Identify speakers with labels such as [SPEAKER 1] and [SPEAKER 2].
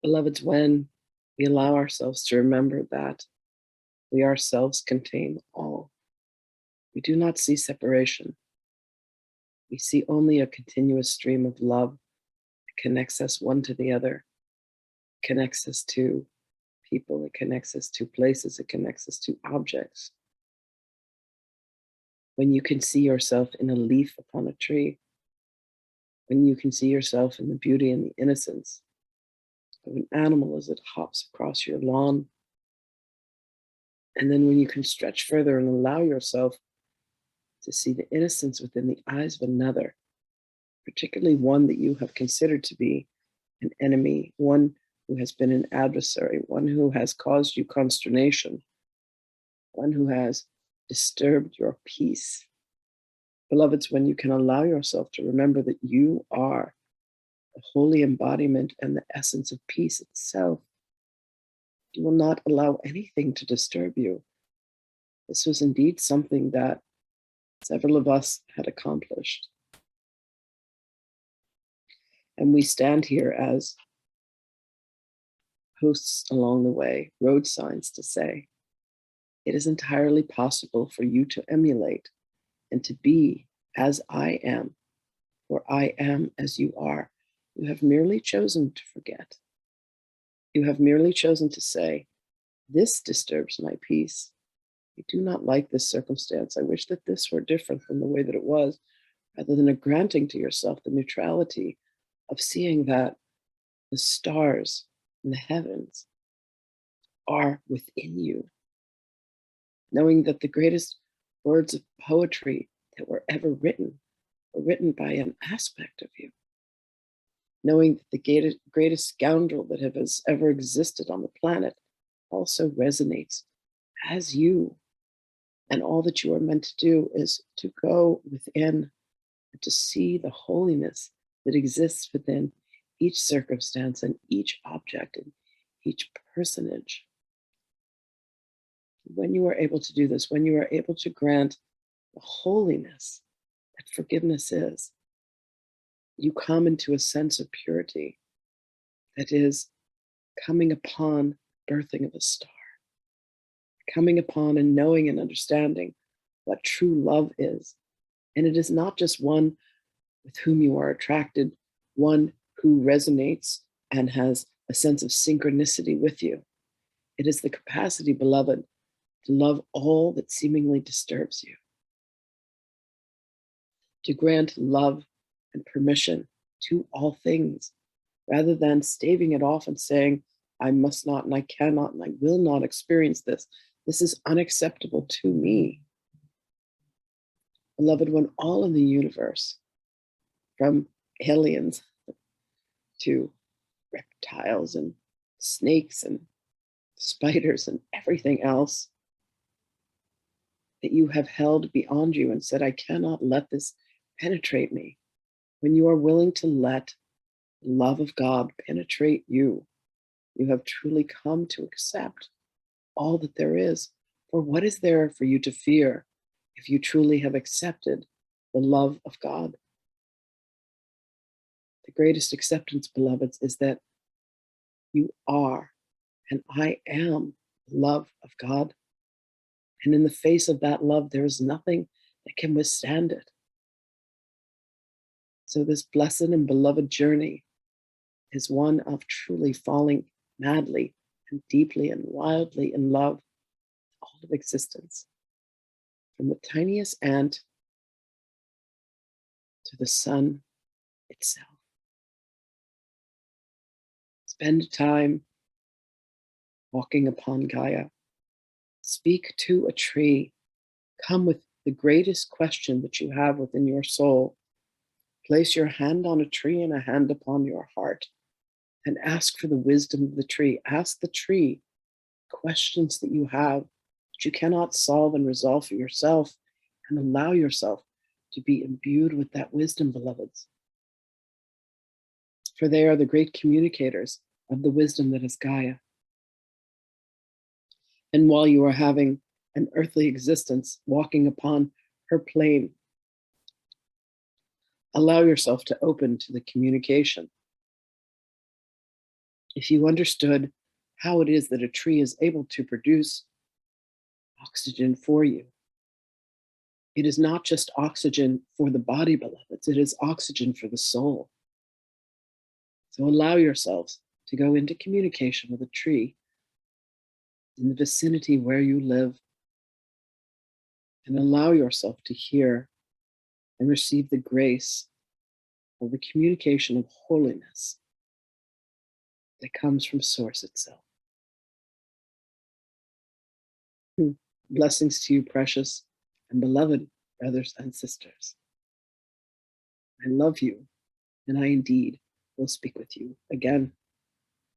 [SPEAKER 1] Beloveds, when we allow ourselves to remember that we ourselves contain all, we do not see separation. We see only a continuous stream of love that connects us one to the other, connects us to people, it connects us to places, it connects us to objects. When you can see yourself in a leaf upon a tree, when you can see yourself in the beauty and the innocence of an animal as it hops across your lawn, and then when you can stretch further and allow yourself to see the innocence within the eyes of another, particularly one that you have considered to be an enemy, one who has been an adversary, one who has caused you consternation, one who has disturbed your peace. Beloveds, when you can allow yourself to remember that you are the holy embodiment and the essence of peace itself, you will not allow anything to disturb you. This was indeed something that several of us had accomplished. And we stand here as hosts along the way, road signs to say, it is entirely possible for you to emulate and to be as I am, for I am as you are. You have merely chosen to forget. You have merely chosen to say, this disturbs my peace. I do not like this circumstance. I wish that this were different from the way that it was, rather than a granting to yourself the neutrality of seeing that the stars and the heavens are within you. Knowing that the greatest words of poetry that were ever written were written by an aspect of you. Knowing that the greatest scoundrel that has ever existed on the planet also resonates as you. And all that you are meant to do is to go within and to see the holiness that exists within each circumstance and each object and each personage. When you are able to do this, when you are able to grant the holiness that forgiveness is, you come into a sense of purity that is coming upon birthing of a star, coming upon and knowing and understanding what true love is. And it is not just one with whom you are attracted, one who resonates and has a sense of synchronicity with you. It is the capacity, beloved, to love all that seemingly disturbs you, to grant love and permission to all things, rather than staving it off and saying, I must not, and I cannot, and I will not experience this. This is unacceptable to me. Beloved, when all in the universe, from aliens to reptiles and snakes and spiders and everything else that you have held beyond you and said, I cannot let this penetrate me. When you are willing to let the love of God penetrate you, you have truly come to accept all that there is. For what is there for you to fear if you truly have accepted the love of God? The greatest acceptance, beloveds, is that you are and I am the love of God. And in the face of that love, there is nothing that can withstand it. So this blessed and beloved journey is one of truly falling madly and deeply and wildly in love with all of existence, from the tiniest ant to the sun itself. Spend time walking upon Gaia. Speak to a tree. Come with the greatest question that you have within your soul. Place your hand on a tree and a hand upon your heart and ask for the wisdom of the tree. Ask the tree questions that you have that you cannot solve and resolve for yourself, and allow yourself to be imbued with that wisdom, beloveds. For they are the great communicators of the wisdom that is Gaia. And while you are having an earthly existence, walking upon her plane, allow yourself to open to the communication If you understood how it is that a tree is able to produce oxygen for you, it is not just oxygen for the body, beloveds, it is oxygen for the soul. So allow yourselves to go into communication with a tree in the vicinity where you live, and allow yourself to hear and receive the grace of the communication of holiness that comes from Source itself. Blessings to you, precious and beloved brothers and sisters. I love you, and I indeed will speak with you again.